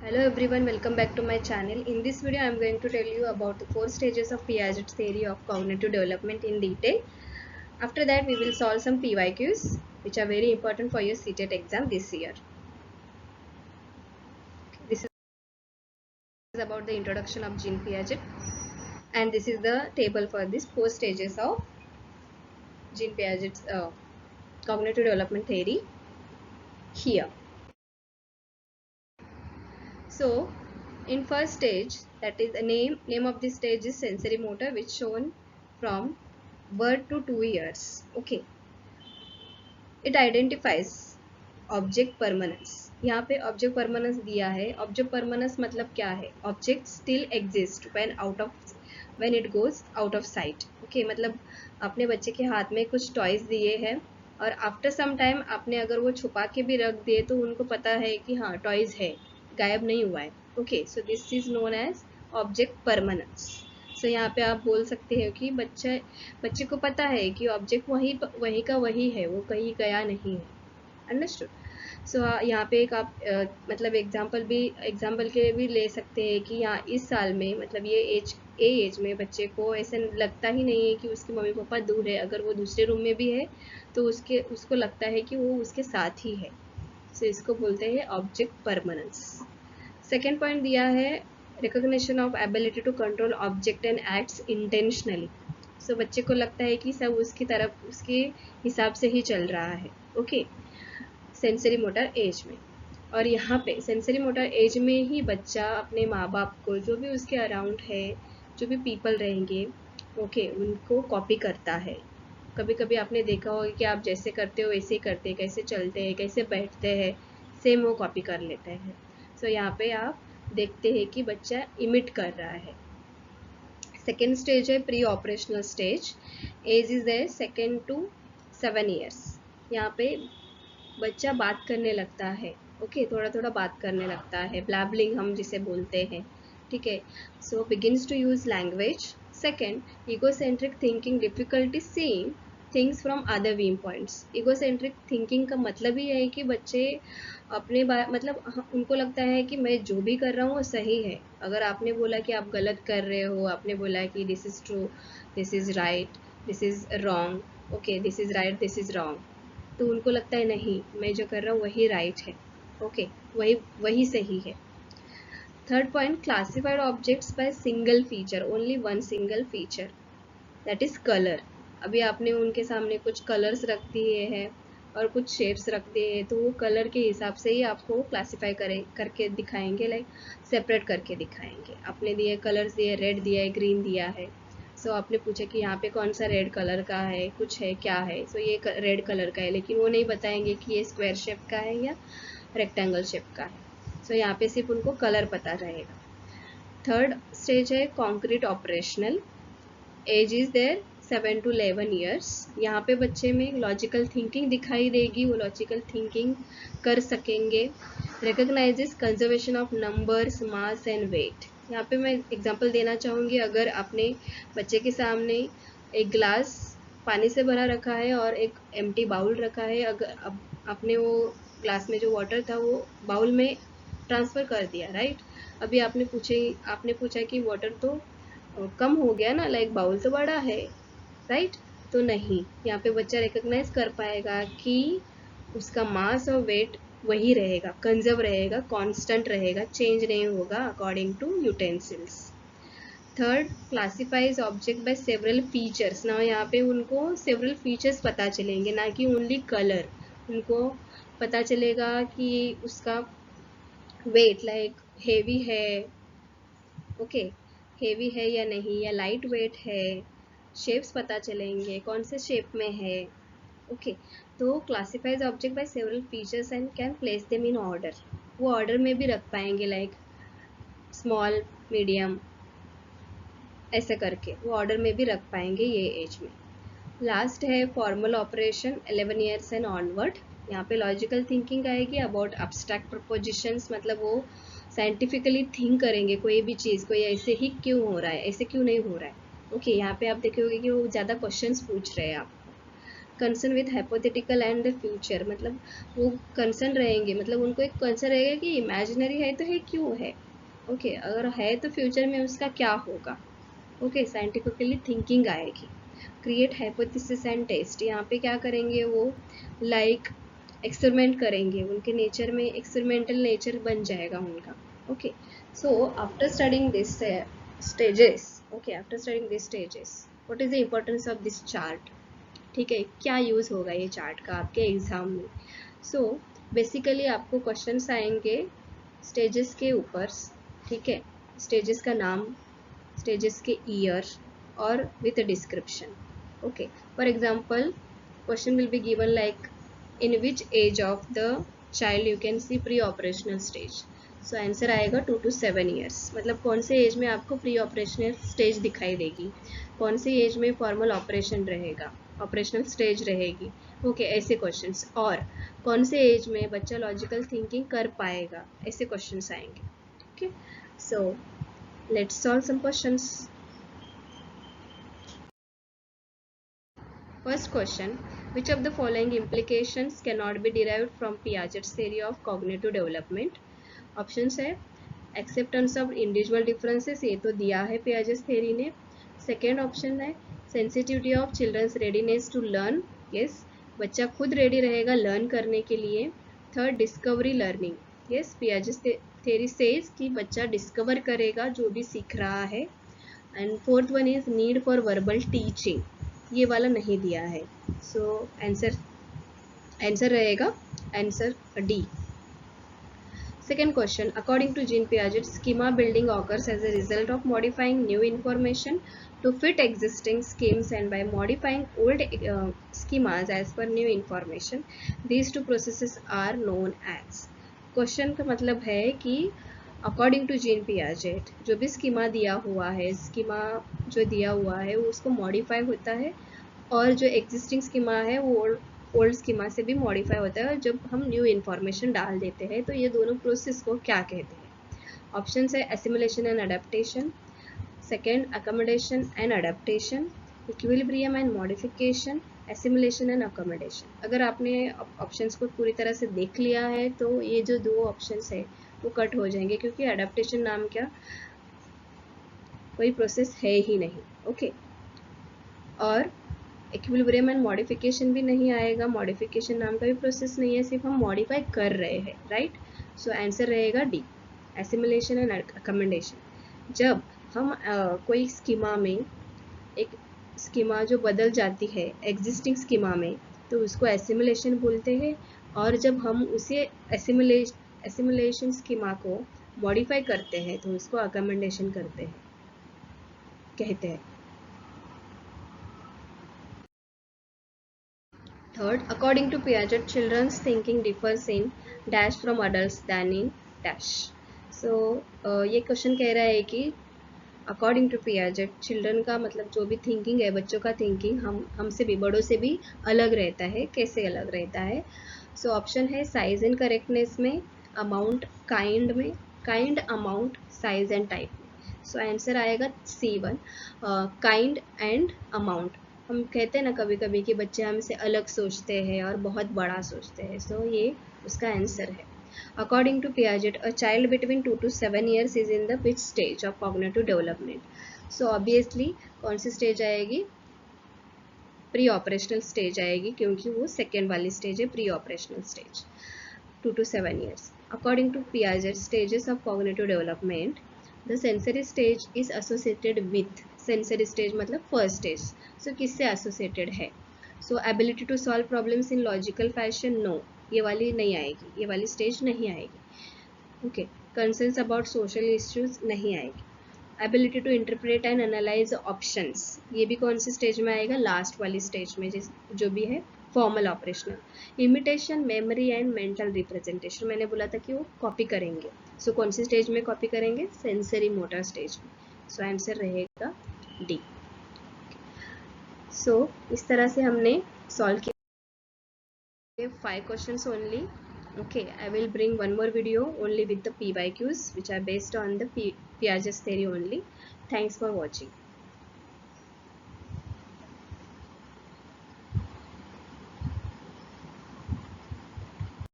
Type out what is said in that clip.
Hello everyone, welcome back to my channel. In this video, I am going to tell you about the 4 stages of Piaget's theory of cognitive development in detail. After that, we will solve some PYQs which are very important for your CTET exam this year. This is about the introduction of Jean Piaget, and this is the table for these 4 stages of Jean Piaget's cognitive development theory here. So, in first stage, that is the name of this stage is sensory motor, which shown from birth to 2 years. Okay, it identifies object permanence. यहाँ पे object permanence दिया है. Object permanence मतलब क्या है? Object still exist when it goes out of site. Okay, मतलब अपने बच्चे के हाथ में कुछ टॉयज दिए हैं और आफ्टर सम टाइम आपने अगर वो छुपा के भी रख दिए तो उनको पता है कि हाँ टॉयज है, गायब नहीं हुआ है. Okay, so this is known as object permanence. So यहाँ पे आप बोल सकते हो कि बच्चे को पता है कि ऑब्जेक्ट वही का वही है, वो कहीं गया नहीं है. अंडरस्टूड. सो यहाँ पे एक आप मतलब एग्जाम्पल के भी ले सकते हैं कि यहाँ इस साल में मतलब ये एज में बच्चे को ऐसा लगता ही नहीं है कि उसके मम्मी पापा दूर है. अगर वो दूसरे रूम में भी है तो उसको लगता है कि वो उसके साथ ही है. सो इसको बोलते हैं ऑब्जेक्ट परमानेंस. सेकेंड पॉइंट दिया है recognition of ability to control object and acts intentionally. So बच्चे को लगता है कि सब उसके हिसाब से ही चल रहा है. ओके, सेंसरी मोटर एज में. और यहाँ पे सेंसरी मोटर एज में ही बच्चा अपने माँ बाप को, जो भी उसके अराउंड है, जो भी पीपल रहेंगे, ओके, उनको कॉपी करता है. कभी कभी आपने देखा होगा कि आप जैसे करते हो वैसे ही करते हैं, कैसे चलते हैं, कैसे बैठते हैं, सेम वो कॉपी कर लेते हैं. सो यहाँ पे आप देखते हैं कि बच्चा इमिट कर रहा है. सेकेंड स्टेज है pre operational stage. Age is है 2 to 7 years. यहाँ पे बच्चा बात करने लगता है. ओके, थोड़ा थोड़ा बात करने लगता है, ब्लैबलिंग हम जिसे बोलते हैं. ठीक है, so begins to use language. Second, egocentric thinking, difficulty seeing things from other view points. Egocentric thinking का मतलब ही है कि बच्चे अपने मतलब उनको लगता है कि मैं जो भी कर रहा हूँ वो सही है. अगर आपने बोला कि आप गलत कर रहे हो, आपने बोला कि this is true, this is right, this is wrong, okay, this is right, this is wrong, तो उनको लगता है नहीं, मैं जो कर रहा हूँ वही राइट है. ओके, वही सही है. Third point, classified objects by single feature, only one single feature, that is colour. अभी आपने उनके सामने कुछ कलर्स रख दिए हैं और कुछ शेप्स रख दिए हैं, तो वो कलर के हिसाब से ही आपको क्लासीफाई करके दिखाएंगे, लाइक सेपरेट करके दिखाएंगे. आपने दिए कलर्स दिए, रेड दिया है, ग्रीन दिया है. सो आपने पूछा कि यहाँ पे कौन सा रेड कलर का है, कुछ है क्या है. सो ये रेड कलर का है, लेकिन वो नहीं बताएंगे कि ये स्क्वायर शेप का है या रेक्टेंगल शेप का है. सो यहाँ पे सिर्फ उनको कलर पता रहेगा. थर्ड स्टेज है concrete operational. Age is there 7 to 11 years. यहाँ पे बच्चे में लॉजिकल थिंकिंग दिखाई देगी, वो लॉजिकल थिंकिंग कर सकेंगे. Recognises conservation of numbers, mass and weight. यहाँ पे मैं एग्जांपल देना चाहूँगी. अगर आपने बच्चे के सामने एक ग्लास पानी से भरा रखा है और एक एम्प्टी बाउल रखा है, अगर अब आपने वो ग्लास में जो वाटर था वो बाउल में ट्रांसफ़र कर दिया, राइट. अभी आपने पूछा कि वाटर तो कम हो गया ना, लाइक बाउल तो बड़ा है, राइट. तो नहीं, यहाँ पे बच्चा रिकॉग्नाइज कर पाएगा कि उसका मास और वेट वही रहेगा, कंजर्व रहेगा, कांस्टेंट रहेगा, चेंज नहीं होगा according to utensils. Third, classifies object by several features. ना यहाँ पे उनको सेवरल फीचर्स पता चलेंगे, ना कि ओनली कलर. उनको पता चलेगा कि उसका वेट, लाइक हेवी है, ओके, हेवी है या नहीं, या लाइट वेट है. शेप्स पता चलेंगे, कौन से शेप में है. ओके, तो classifies object by several features and can place them in order. वो ऑर्डर में भी रख पाएंगे, लाइक स्मॉल, मीडियम, ऐसे करके वो ऑर्डर में भी रख पाएंगे ये एज में. लास्ट है formal operation, 11 years and onward. यहाँ पे लॉजिकल थिंकिंग आएगी अबाउट अब्स्ट्रैक्ट प्रपोजिशंस, मतलब वो साइंटिफिकली थिंक करेंगे कोई भी चीज़ को, ये ऐसे ही क्यों हो रहा है, ऐसे क्यों नहीं हो रहा है. ओके, यहाँ पे आप देखोगे कि वो ज़्यादा क्वेश्चंस पूछ रहे हैं आपको. Concern with hypothetical and the future, मतलब वो कंसर्न रहेंगे, मतलब उनको एक कंसर्न रहेगा कि इमेजिनरी है तो है क्यों है, ओके अगर है तो फ्यूचर में उसका क्या होगा, ओके साइंटिफिकली थिंकिंग आएगी। क्रिएट हाइपोथेसिस एंड टेस्ट, यहाँ पे क्या करेंगे वो लाइक एक्सपेरिमेंट करेंगे, उनके नेचर में एक्सपेरिमेंटल नेचर बन जाएगा उनका, okay. So after studying this stages, okay after studying this stages what is the importance of this chart, ठीक है क्या यूज़ होगा ये चार्ट का आपके एग्जाम में। सो बेसिकली आपको क्वेश्चंस आएंगे स्टेजेस के ऊपर, ठीक है, स्टेजेस का नाम, स्टेजेस के ईयर और with description, okay. For example question will be given like in which age of the child you can see pre operational stage, so answer आएगा 2 to 7 ईयर्स, मतलब कौन से एज में आपको प्री ऑपरेशनल स्टेज दिखाई देगी, कौन सी एज में फॉर्मल ऑपरेशन रहेगा, ऑपरेशनल स्टेज रहेगी, ओके ऐसे क्वेश्चंस, और कौन से एज में बच्चा लॉजिकल थिंकिंग कर पाएगा, ऐसे क्वेश्चंस आएंगे, okay. So let's solve some questions. First question, which of the following implications cannot be derived from Piaget's theory of cognitive development? Options है acceptance of individual differences, ये तो दिया है Piaget's theory ने। Second option है sensitivity of children's readiness to learn, yes बच्चा खुद ready रहेगा लर्न करने के लिए। Third discovery learning, yes Piaget's theory says कि बच्चा डिस्कवर करेगा जो भी सीख रहा है। And fourth one is need for verbal teaching, ये वाला नहीं दिया है, सो आंसर रहेगा answer D. Second question, according to Jean Piaget, schema building occurs as a result of modifying new information to fit existing schemes and by modifying old schemas as per new information. These two processes are known as. Question का मतलब है कि according to gene Piaget जो भी schema दिया हुआ है, schema जो दिया हुआ है वो उसको मॉडिफाई होता है, और जो एग्जिस्टिंग स्कीमा है वो ओल्ड स्कीमा से भी मॉडिफाई होता है जब हम न्यू इन्फॉर्मेशन डाल देते हैं। तो ये दोनों प्रोसेस को क्या कहते हैं? ऑप्शन है assimilation and adaptation, second accommodation and adaptation, equilibrium and modification, assimilation and accommodation. अगर आपने ऑप्शंस को पूरी तरह से देख लिया है तो ये जो दो ऑप्शंस है वो कट हो जाएंगे, क्योंकि अडेप्टेशन नाम क्या कोई प्रोसेस है ही नहीं, ओके। और इक्विलिब्रियम एंड मॉडिफिकेशन भी नहीं आएगा, मॉडिफिकेशन नाम का भी प्रोसेस नहीं है, सिर्फ हम मॉडिफाई कर रहे हैं, राइट। सो आंसर रहेगा डी, एसिमुलेशन एंड अकोमोडेशन। जब हम कोई स्कीमा में एक स्कीमा जो बदल जाती है एग्जिस्टिंग स्कीमा में तो उसको एसिमुलेशन बोलते हैं, और जब हम उसे एसिमुलेशन स्कीमा को मॉडिफाई करते हैं तो उसको अकोमोडेशन कहते हैं। Third, according to Piaget, children's thinking differs in dash from adults than in dash. So ये क्वेश्चन कह रहा है कि अकॉर्डिंग टू पियाजेट चिल्ड्रन का मतलब जो भी थिंकिंग है, बच्चों का थिंकिंग हमसे भी बड़ों से भी अलग रहता है। कैसे अलग रहता है? सो ऑप्शन है साइज एंड करेक्टनेस में, अमाउंट काइंड में, kind amount size and type में। सो आंसर आएगा C1 काइंड एंड अमाउंट। हम कहते हैं ना कभी कभी कि बच्चे हमसे अलग सोचते हैं और बहुत बड़ा सोचते हैं, सो ये उसका आंसर है। According to Piaget, a child between 2 to 7 years is in the which stage of cognitive development? So obviously कौन सी स्टेज आएगी? प्री ऑपरेशनल स्टेज आएगी, क्योंकि वो सेकेंड वाली स्टेज है, pre operational stage 2 to 7 years. According to Piaget, stages of cognitive development, the sensory stage is associated with, sensory stage मतलब first stage. So किससे associated है? So ability to solve problems in logical fashion, no. ये वाली नहीं आएगी, ये वाली stage नहीं आएगी, okay. Concerns about social issues नहीं आएगी। Ability to interpret and analyse options, ये भी कौन सी स्टेज में आएगा? लास्ट वाली स्टेज में, जो भी है formal operational. Imitation, memory and mental representation, मैंने बोला था कि वो कॉपी करेंगे, सो कौन सी स्टेज में कॉपी करेंगे? सेंसरी मोटर स्टेज में। सो आंसर रहेगा डी। सो इस तरह से हमने सॉल्व किया 5 questions only. Okay, I will bring one more video only with the PYQs which are based on the Piaget's theory only. Thanks for watching.